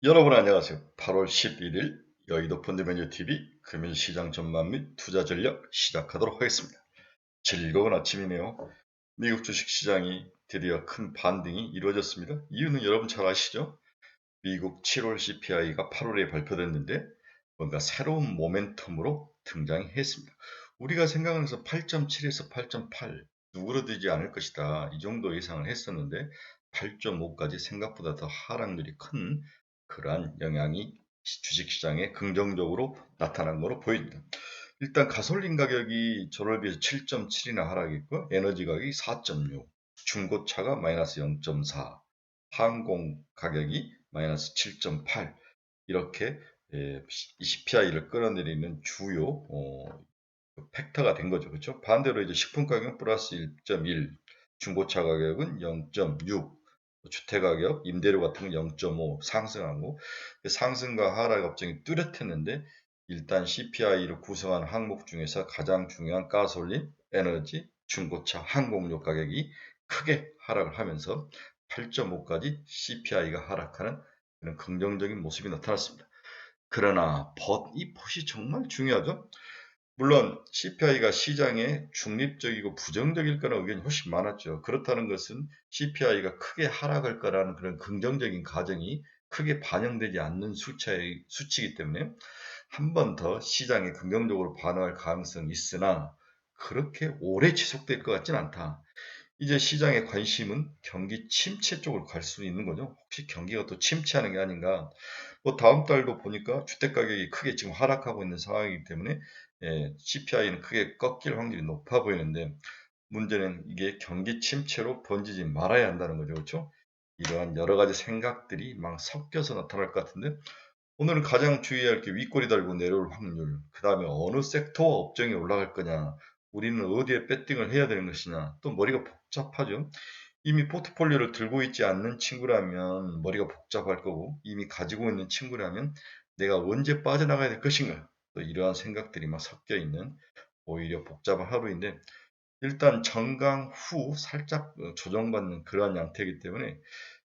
여러분 안녕하세요. 8월 11일 여의도 펀드메뉴TV 금일시장 전망 및 투자 전략 시작하도록 하겠습니다. 즐거운 아침이네요. 미국 주식시장이 드디어 큰 반등이 이루어졌습니다. 이유는 여러분 잘 아시죠? 미국 7월 CPI가 8월에 발표됐는데 뭔가 새로운 모멘텀으로 등장했습니다. 우리가 생각해서 8.7에서 8.8 누그러들지 않을 것이다. 이 정도 예상을 했었는데 8.5까지 생각보다 더 하락률이 큰 그러한 영향이 주식시장에 긍정적으로 나타난 것으로 보입니다. 일단 가솔린 가격이 전월 비해서 7.7이나 하락했고 에너지 가격이 4.6, 중고차가 마이너스 0.4, 항공 가격이 마이너스 7.8 이렇게 CPI를 끌어내리는 주요 팩터가 된 거죠. 그렇죠? 반대로 이제 식품 가격은 플러스 1.1, 중고차 가격은 0.6, 주택 가격, 임대료 같은 건 0.5 상승하고 상승과 하락 업종이 뚜렷했는데 일단 CPI를 구성하는 항목 중에서 가장 중요한 가솔린, 에너지, 중고차, 항공료 가격이 크게 하락을 하면서 8.5까지 CPI가 하락하는 그런 긍정적인 모습이 나타났습니다. 그러나 이 펫이 정말 중요하죠. 물론 CPI가 시장에 중립적이고 부정적일 거라는 의견이 훨씬 많았죠. 그렇다는 것은 CPI가 크게 하락할 거라는 그런 긍정적인 가정이 크게 반영되지 않는 수치이기 때문에 한 번 더 시장에 긍정적으로 반응할 가능성이 있으나 그렇게 오래 지속될 것 같지는 않다. 이제 시장의 관심은 경기 침체 쪽으로 갈 수 있는 거죠. 혹시 경기가 또 침체하는 게 아닌가. 뭐 다음 달도 보니까 주택 가격이 크게 지금 하락하고 있는 상황이기 때문에 CPI는 크게 꺾일 확률이 높아 보이는데 문제는 이게 경기 침체로 번지지 말아야 한다는 거죠. 그렇죠? 이러한 여러 가지 생각들이 막 섞여서 나타날 것 같은데 오늘은 가장 주의할 게 윗꼬리 달고 내려올 확률, 그 다음에 어느 섹터와 업종이 올라갈 거냐, 우리는 어디에 배팅을 해야 되는 것이냐, 또 머리가 복잡하죠. 이미 포트폴리오를 들고 있지 않는 친구라면 머리가 복잡할 거고, 이미 가지고 있는 친구라면 내가 언제 빠져나가야 될 것인가, 또 이러한 생각들이 막 섞여 있는 오히려 복잡한 하루인데, 일단 정강 후 살짝 조정받는 그러한 양태이기 때문에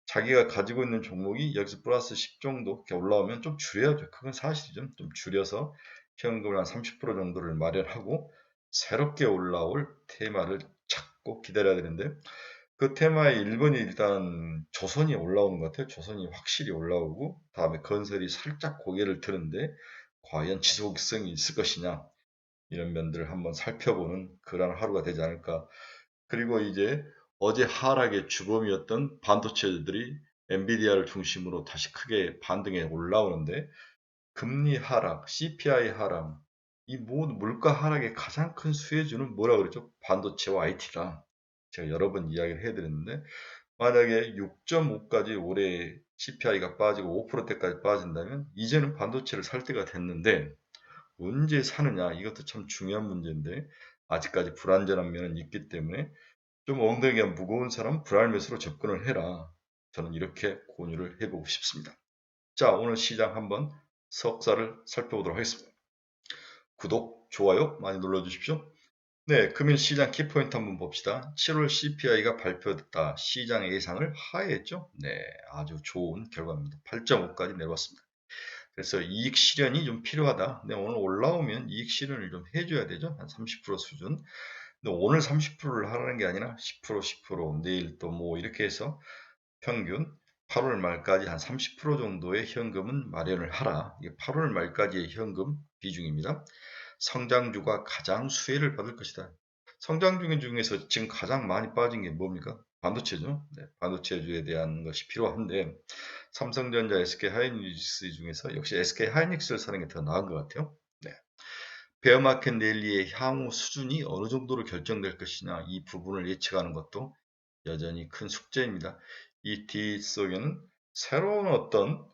자기가 가지고 있는 종목이 여기서 플러스 10 정도 이렇게 올라오면 좀 줄여야죠. 그건 사실이죠. 좀 줄여서 현금을 한 30% 정도를 마련하고 새롭게 올라올 테마를 찾고 기다려야 되는데 그 테마의 1번이 일단 조선이 올라오는 것 같아요. 조선이 확실히 올라오고 다음에 건설이 살짝 고개를 드는데 과연 지속성이 있을 것이냐 이런 면들을 한번 살펴보는 그런 하루가 되지 않을까. 그리고 이제 어제 하락의 주범이었던 반도체들이 엔비디아를 중심으로 다시 크게 반등해 올라오는데 금리 하락, CPI 하락, 이 모든 물가 하락의 가장 큰 수혜주는 뭐라 그러죠? 반도체와 IT다. 제가 여러 번 이야기를 해드렸는데 만약에 6.5까지 올해 CPI가 빠지고 5%대까지 빠진다면 이제는 반도체를 살 때가 됐는데 언제 사느냐 이것도 참 중요한 문제인데 아직까지 불안전한 면은 있기 때문에 좀 엉덩이가 무거운 사람 불알매수로 접근을 해라. 저는 이렇게 권유를 해보고 싶습니다. 자, 오늘 시장 한번 석사를 살펴보도록 하겠습니다. 구독, 좋아요 많이 눌러주십시오. 네, 금일 시장 키포인트 한번 봅시다. 7월 CPI가 발표됐다. 시장의 예상을 하회했죠? 네, 아주 좋은 결과입니다. 8.5까지 내려왔습니다. 그래서 이익 실현이 좀 필요하다. 근데 오늘 올라오면 이익 실현을 좀 해줘야 되죠. 한 30% 수준. 근데 오늘 30%를 하라는 게 아니라 10%, 10%, 내일 또 뭐 이렇게 해서 평균 8월 말까지 한 30% 정도의 현금은 마련을 하라. 이게 8월 말까지의 현금 비중입니다. 성장주가 가장 수혜를 받을 것이다. 성장주 중에서 지금 가장 많이 빠진 게 뭡니까? 반도체죠. 네, 반도체주에 대한 것이 필요한데 삼성전자, SK하이닉스 중에서 역시 SK하이닉스를 사는 게 더 나은 것 같아요. 네. 베어마켓 랠리의 향후 수준이 어느 정도로 결정될 것이냐 이 부분을 예측하는 것도 여전히 큰 숙제입니다. 이 뒷속에는 새로운 어떤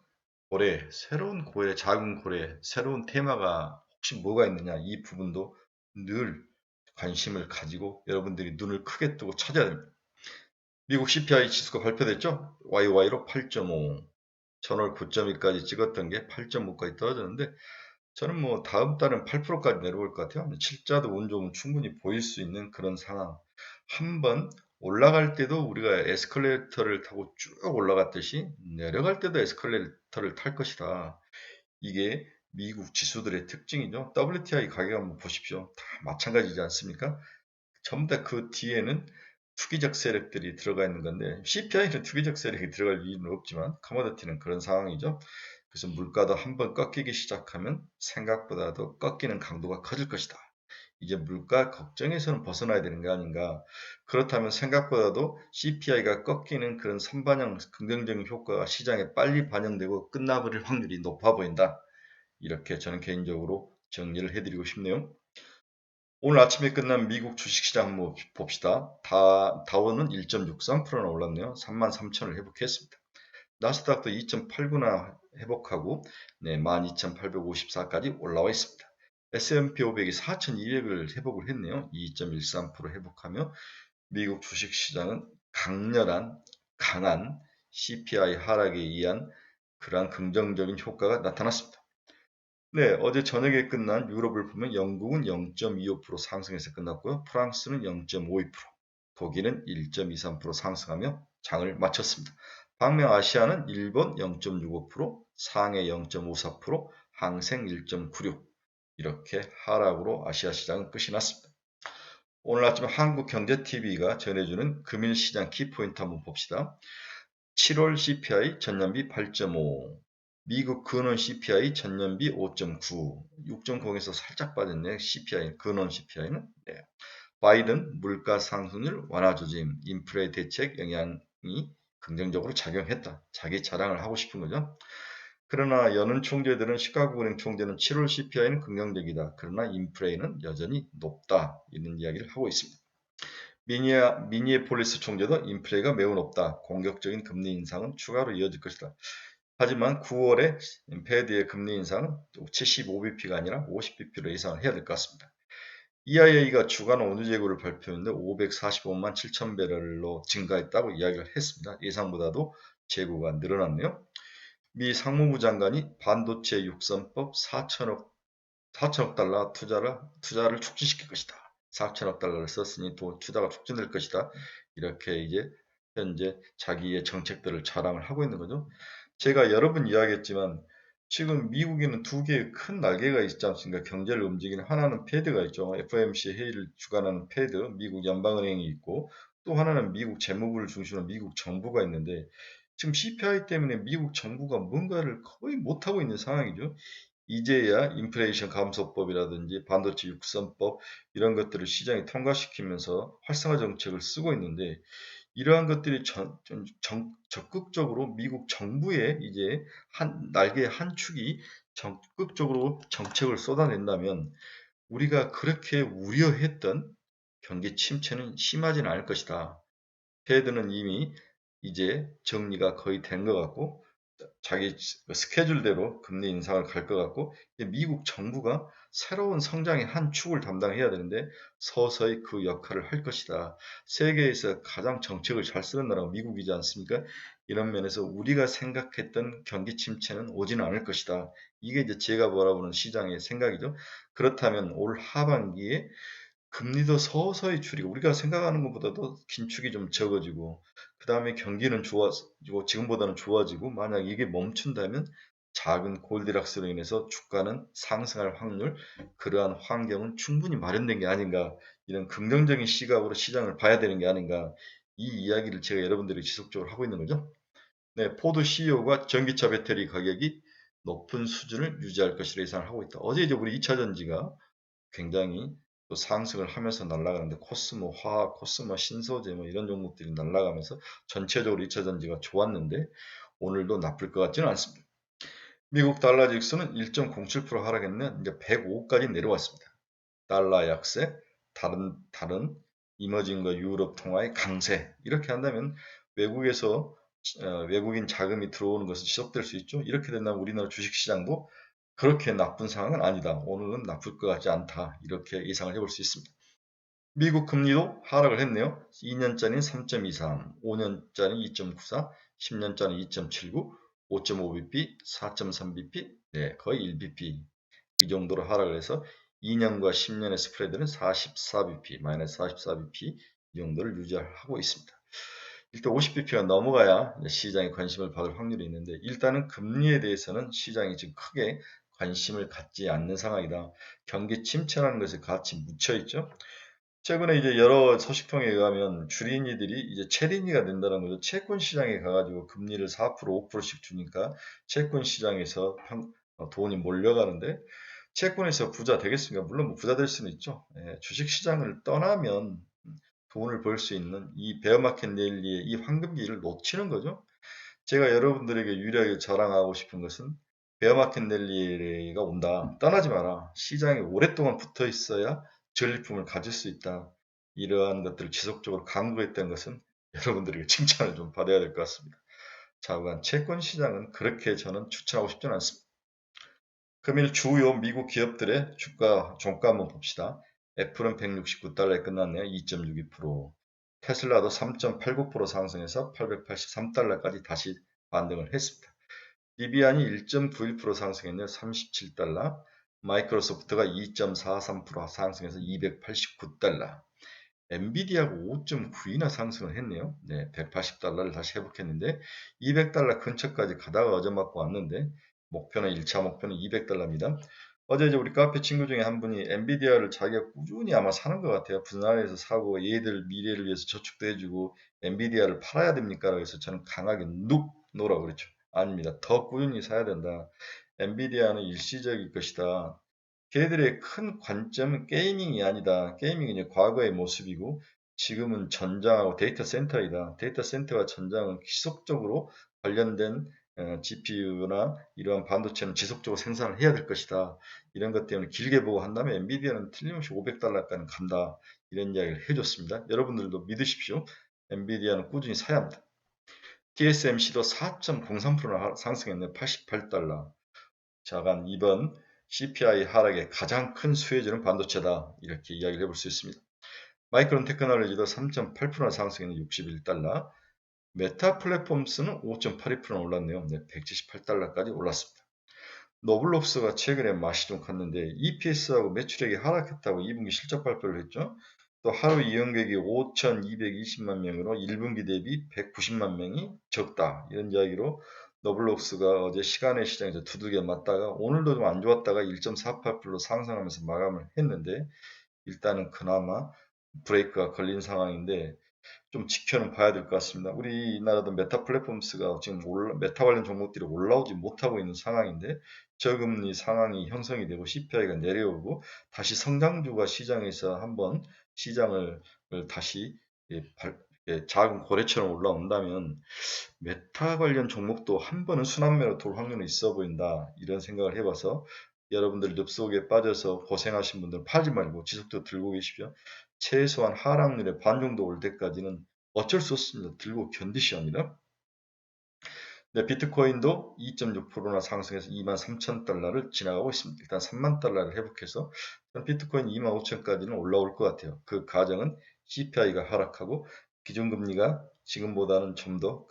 고래, 새로운 고래, 작은 고래, 새로운 테마가 혹시 뭐가 있느냐 이 부분도 늘 관심을 가지고 여러분들이 눈을 크게 뜨고 찾아야 됩니다. 미국 CPI 지수가 발표됐죠? YY로 8.5, 전월 9.2까지 찍었던 게 8.5까지 떨어졌는데 저는 뭐 다음 달은 8%까지 내려올 것 같아요. 칠자도 운 좋으면 충분히 보일 수 있는 그런 상황. 한번 올라갈 때도 우리가 에스컬레이터를 타고 쭉 올라갔듯이 내려갈 때도 에스컬레이터를 탈 것이다. 이게 미국 지수들의 특징이죠. WTI 가격 한번 보십시오. 다 마찬가지지 않습니까? 전부 다 그 뒤에는 투기적 세력들이 들어가 있는 건데 CPI는 투기적 세력이 들어갈 이유는 없지만 커머디티는 그런 상황이죠. 그래서 물가도 한번 꺾이기 시작하면 생각보다도 꺾이는 강도가 커질 것이다. 이제 물가 걱정에서는 벗어나야 되는 게 아닌가. 그렇다면 생각보다도 CPI가 꺾이는 그런 선반영 긍정적인 효과가 시장에 빨리 반영되고 끝나버릴 확률이 높아 보인다. 이렇게 저는 개인적으로 정리를 해드리고 싶네요. 오늘 아침에 끝난 미국 주식시장 한번 봅시다. 다우는 1.63%나 올랐네요. 33,000을 회복했습니다. 나스닥도 2.89나 회복하고 12,854까지 올라와 있습니다. S&P 500이 4,200을 회복을 했네요. 2.13% 회복하며 미국 주식시장은 강한 CPI 하락에 의한 그러한 긍정적인 효과가 나타났습니다. 네, 어제 저녁에 끝난 유럽을 보면 영국은 0.25% 상승해서 끝났고요. 프랑스는 0.52%, 독일은 1.23% 상승하며 장을 마쳤습니다. 반면 아시아는 일본 0.65%, 상해 0.54%, 항생 1.96% 이렇게 하락으로 아시아 시장은 끝이 났습니다. 오늘 아침 한국경제TV가 전해주는 금일시장 키포인트 한번 봅시다. 7월 CPI 전년비 8.5, 미국 근원 CPI 전년비 5.9, 6.0에서 살짝 빠졌네. CPI, 근원 CPI는. 네. 바이든 물가 상승률 완화 조짐, 인플레 대책 영향이 긍정적으로 작용했다. 자기 자랑을 하고 싶은 거죠. 그러나 여는 총재들은 시카고은행 총재는 7월 CPI는 긍정적이다. 그러나 인플레는 여전히 높다. 이런 이야기를 하고 있습니다. 미니애폴리스 총재도 인플레가 매우 높다. 공격적인 금리 인상은 추가로 이어질 것이다. 하지만 9월에 페드의 금리 인상은 75bp가 아니라 50bp로 예상을 해야 될 것 같습니다. EIA가 주간 원유 재고를 발표했는데 545만 7천 배럴로 증가했다고 이야기를 했습니다. 예상보다도 재고가 늘어났네요. 미 상무부 장관이 반도체 육성법 4천억 달러 투자를 촉진시킬 것이다. 4천억 달러를 썼으니 또 투자가 촉진될 것이다. 이렇게 이제 현재 자기의 정책들을 자랑을 하고 있는 거죠. 제가 여러 번 이야기했지만 지금 미국에는 두 개의 큰 날개가 있지 않습니까? 경제를 움직이는 하나는 패드가 있죠. FOMC 회의를 주관하는 패드, 미국 연방은행이 있고 또 하나는 미국 재무부를 중심으로 미국 정부가 있는데 지금 CPI 때문에 미국 정부가 뭔가를 거의 못하고 있는 상황이죠. 이제야 인플레이션 감소법이라든지 반도체 육성법 이런 것들을 시장에 통과시키면서 활성화 정책을 쓰고 있는데 이러한 것들이 적극적으로 미국 정부의 이제 날개의 한 축이 적극적으로 정책을 쏟아낸다면 우리가 그렇게 우려했던 경기 침체는 심하지는 않을 것이다. 페드는 이미 이제 정리가 거의 된 것 같고 자기 스케줄대로 금리 인상을 갈 것 같고 미국 정부가 새로운 성장의 한 축을 담당해야 되는데 서서히 그 역할을 할 것이다. 세계에서 가장 정책을 잘 쓰는 나라가 미국이지 않습니까? 이런 면에서 우리가 생각했던 경기 침체는 오지는 않을 것이다. 이게 이제 제가 바라보는 시장의 생각이죠. 그렇다면 올 하반기에 금리도 서서히 줄이고 우리가 생각하는 것보다도 긴축이 좀 적어지고 그 다음에 경기는 좋아지고 지금보다는 좋아지고 만약 이게 멈춘다면 작은 골디락스로 인해서 주가는 상승할 확률 그러한 환경은 충분히 마련된 게 아닌가 이런 긍정적인 시각으로 시장을 봐야 되는 게 아닌가 이 이야기를 제가 여러분들이 지속적으로 하고 있는 거죠. 네, 포드 CEO가 전기차 배터리 가격이 높은 수준을 유지할 것이라 예상을 하고 있다. 어제 이제 우리 2차전지가 굉장히 또 상승을 하면서 날아가는데 코스모 화학, 코스모 신소재 뭐 이런 종목들이 날아가면서 전체적으로 2차 전지가 좋았는데 오늘도 나쁠 것 같지는 않습니다. 미국 달러 지수는 1.07% 하락했네. 이제 105까지 내려왔습니다. 달러 약세, 다른 이머징과 유럽 통화의 강세 이렇게 한다면 외국에서 외국인 자금이 들어오는 것은 지속될 수 있죠. 이렇게 된다면 우리나라 주식시장도 그렇게 나쁜 상황은 아니다. 오늘은 나쁠 것 같지 않다. 이렇게 예상을 해볼 수 있습니다. 미국 금리도 하락을 했네요. 2년짜리는 3.23, 5년짜리는 2.94, 10년짜리는 2.79, 5.5bp, 4.3bp, 네, 거의 1bp 이 정도로 하락을 해서 2년과 10년의 스프레드는 44bp, 마이너스 44bp 이 정도를 유지하고 있습니다. 일단 50bp가 넘어가야 시장에 관심을 받을 확률이 있는데 일단은 금리에 대해서는 시장이 지금 크게 관심을 갖지 않는 상황이다. 경기 침체라는 것에 같이 묻혀 있죠. 최근에 이제 여러 소식통에 의하면 주린이들이 이제 채린이가 된다는 거죠. 채권 시장에 가가지고 금리를 4%, 5%씩 주니까 채권 시장에서 돈이 몰려가는데 채권에서 부자 되겠습니까? 물론 뭐 부자 될 수는 있죠. 예, 주식 시장을 떠나면 돈을 벌 수 있는 이 베어마켓 랠리의 이 황금기를 놓치는 거죠. 제가 여러분들에게 유일하게 자랑하고 싶은 것은 베어마켓 랠리가 온다. 떠나지 마라. 시장에 오랫동안 붙어 있어야 전리품을 가질 수 있다. 이러한 것들을 지속적으로 강조했던 것은 여러분들에게 칭찬을 좀 받아야 될 것 같습니다. 자우간 채권 시장은 그렇게 저는 추천하고 싶지는 않습니다. 금일 주요 미국 기업들의 주가 종가 한번 봅시다. 애플은 169달러에 끝났네요. 2.62%. 테슬라도 3.89% 상승해서 883달러까지 다시 반등을 했습니다. 리비안이 1.91% 상승했네요. 37달러. 마이크로소프트가 2.43% 상승해서 289달러. 엔비디아가 5.9이나 상승을 했네요. 네, 180달러를 다시 회복했는데 200달러 근처까지 가다가 어제맞고 왔는데 목표는 1차 목표는 200달러입니다. 어제 이제 우리 카페 친구 중에 한 분이 엔비디아를 자기가 꾸준히 아마 사는 것 같아요. 분할해서 사고 얘들 미래를 위해서 저축도 해주고 엔비디아를 팔아야 됩니까? 그래서 저는 강하게 눅 놓으라고 그랬죠. 아닙니다. 더 꾸준히 사야 된다. 엔비디아는 일시적일 것이다. 걔들의 큰 관점은 게이밍이 아니다. 게이밍은 이제 과거의 모습이고 지금은 전장하고 데이터 센터이다. 데이터 센터와 전장은 지속적으로 관련된 GPU나 이러한 반도체는 지속적으로 생산을 해야 될 것이다. 이런 것 때문에 길게 보고 한다면 엔비디아는 틀림없이 500달러까지 간다. 이런 이야기를 해줬습니다. 여러분들도 믿으십시오. 엔비디아는 꾸준히 사야 합니다. TSMC도 4.03%나 상승했네. 88달러. 자간 이번 CPI 하락의 가장 큰 수혜주는 반도체다. 이렇게 이야기를 해볼 수 있습니다. 마이크론 테크놀로지도 3.8% 상승했는 61달러. 메타 플랫폼스는 5.82% 올랐네요. 네, 178달러까지 올랐습니다. 노블록스가 최근에 맛이 좀 갔는데 EPS하고 매출액이 하락했다고 2분기 실적 발표를 했죠. 또 하루 이용객이 5,220만 명으로 1분기 대비 190만 명이 적다. 이런 이야기로 노블록스가 어제 시간의 시장에서 두들겨 맞다가 오늘도 좀 안 좋았다가 1.48% 상승하면서 마감을 했는데 일단은 그나마 브레이크가 걸린 상황인데 좀 지켜는 봐야 될 것 같습니다. 우리나라도 메타 플랫폼스가 지금 메타 관련 종목들이 올라오지 못하고 있는 상황인데 저금리 상황이 형성이 되고 CPI가 내려오고 다시 성장주가 시장에서 한번 시장을 다시 작은 고래처럼 올라온다면 메타 관련 종목도 한 번은 순환매로 돌 확률은 있어 보인다. 이런 생각을 해봐서 여러분들 늪속에 빠져서 고생하신 분들은 팔지 말고 지속적으로 들고 계십시오. 최소한 하락률의 반 정도 올 때까지는 어쩔 수 없습니다. 들고 견디셔야 합니다. 네, 비트코인도 2.6%나 상승해서 23,000달러를 지나가고 있습니다. 일단 3만 달러를 회복해서 비트코인 25,000까지는 올라올 것 같아요. 그 과정은 CPI가 하락하고 기준금리가 지금보다는 좀 더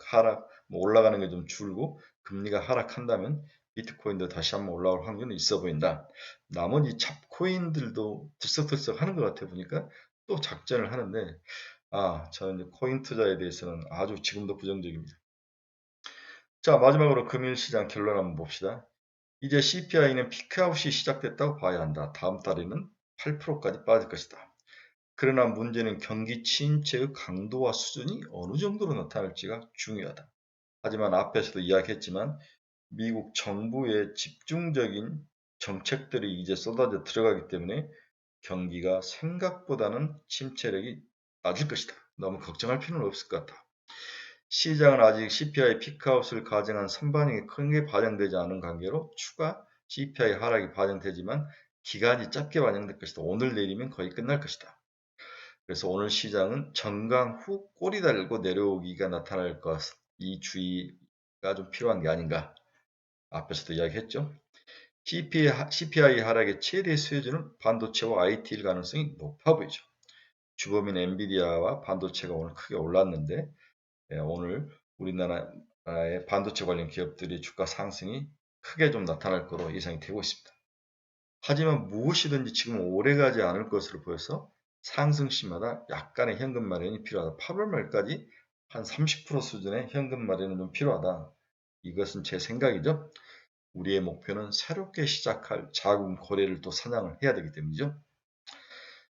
올라가는 게 좀 줄고 금리가 하락한다면 비트코인도 다시 한번 올라올 확률은 있어 보인다. 나머지 잡코인들도 들썩들썩 하는 것 같아 보니까 또 작전을 하는데 저는 코인 투자에 대해서는 아주 지금도 부정적입니다. 자, 마지막으로 금일시장 결론 한번 봅시다. 이제 CPI는 피크아웃이 시작됐다고 봐야 한다. 다음 달에는 8%까지 빠질 것이다. 그러나 문제는 경기 침체의 강도와 수준이 어느 정도로 나타날지가 중요하다. 하지만 앞에서도 이야기했지만 미국 정부의 집중적인 정책들이 이제 쏟아져 들어가기 때문에 경기가 생각보다는 침체력이 낮을 것이다. 너무 걱정할 필요는 없을 것 같다. 시장은 아직 CPI 피크아웃을 가정한 선반영이 크게 반영되지 않은 관계로 추가 CPI 하락이 반영되지만 기간이 짧게 반영될 것이다. 오늘 내리면 거의 끝날 것이다. 그래서 오늘 시장은 정강 후 꼬리 달고 내려오기가 나타날 것. 이 주의가 좀 필요한 게 아닌가. 앞에서도 이야기했죠. CPI 하락의 최대 수혜주는 반도체와 IT일 가능성이 높아 보이죠. 주범인 엔비디아와 반도체가 오늘 크게 올랐는데 오늘 우리나라의 반도체 관련 기업들이 주가 상승이 크게 좀 나타날 거로 예상이 되고 있습니다. 하지만 무엇이든지 지금 오래가지 않을 것으로 보여서 상승시마다 약간의 현금 마련이 필요하다. 8월 말까지 한 30% 수준의 현금 마련은 좀 필요하다. 이것은 제 생각이죠. 우리의 목표는 새롭게 시작할 자금 거래를 또 사냥을 해야 되기 때문이죠.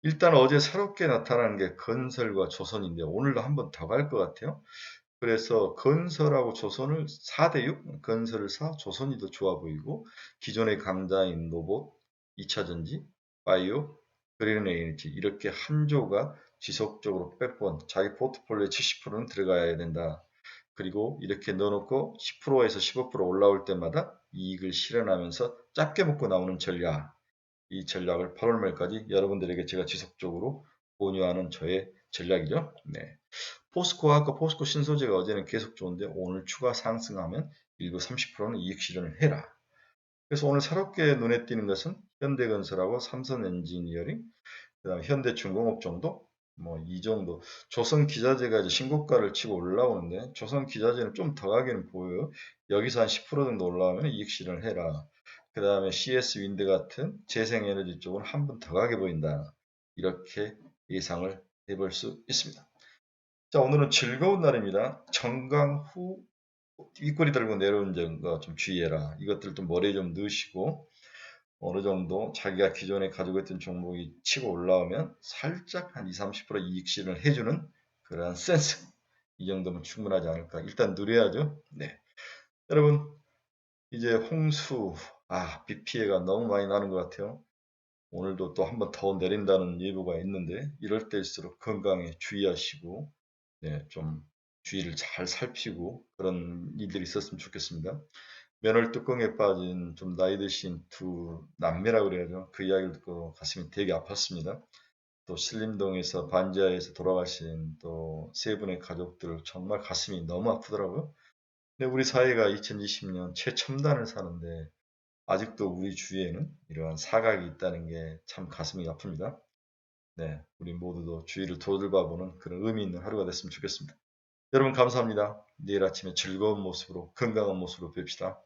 일단 어제 새롭게 나타난 게 건설과 조선인데 오늘도 한 번 더 갈 것 같아요. 그래서 건설하고 조선을 4대6, 건설을 4, 조선이 더 좋아 보이고 기존의 강자인 로봇, 2차전지, 바이오, 그린 에너지 이렇게 한 조가 지속적으로 빼본 자기 포트폴리오의 70%는 들어가야 된다. 그리고 이렇게 넣어놓고 10%에서 15% 올라올 때마다 이익을 실현하면서 작게 먹고 나오는 전략. 이 전략을 8월 말까지 여러분들에게 제가 지속적으로 공유하는 저의 전략이죠. 네. 포스코와 아까 포스코 신소재가 어제는 계속 좋은데 오늘 추가 상승하면 일부 30%는 이익 실현을 해라. 그래서 오늘 새롭게 눈에 띄는 것은 현대건설하고 삼성엔지니어링, 그다음에 현대중공업 정도, 뭐 이 정도. 조선기자재가 이제 신고가를 치고 올라오는데 조선기자재는 좀 더 가기는 보여요. 여기서 한 10% 정도 올라오면 이익 실현을 해라. 그 다음에 CS 윈드 같은 재생에너지 쪽은 한 번 더 가게 보인다. 이렇게 예상을 해볼 수 있습니다. 자, 오늘은 즐거운 날입니다. 정강 후 윗꼬리 들고 내려오는 거 좀 주의해라. 이것들 좀 머리에 좀 넣으시고 어느 정도 자기가 기존에 가지고 있던 종목이 치고 올라오면 살짝 한 20, 30% 이익 실현을 해주는 그러한 센스. 이 정도면 충분하지 않을까. 일단 누려야죠. 네. 여러분, 이제 홍수, 비 피해가 너무 많이 나는 것 같아요. 오늘도 또 한 번 더 내린다는 예보가 있는데 이럴 때일수록 건강에 주의하시고 네, 좀 주의를 잘 살피고 그런 일들이 있었으면 좋겠습니다. 면허 뚜껑에 빠진 좀 나이 드신 두 남매라고 그래야죠. 그 이야기를 듣고 가슴이 되게 아팠습니다. 또 신림동에서 반지하에서 돌아가신 또 세 분의 가족들 정말 가슴이 너무 아프더라고요. 근데 우리 사회가 2020년 최첨단을 사는데 아직도 우리 주위에는 이러한 사각이 있다는 게 참 가슴이 아픕니다. 네, 우리 모두도 주위를 돌아보는 그런 의미 있는 하루가 됐으면 좋겠습니다. 여러분 감사합니다. 내일 아침에 즐거운 모습으로 건강한 모습으로 뵙시다.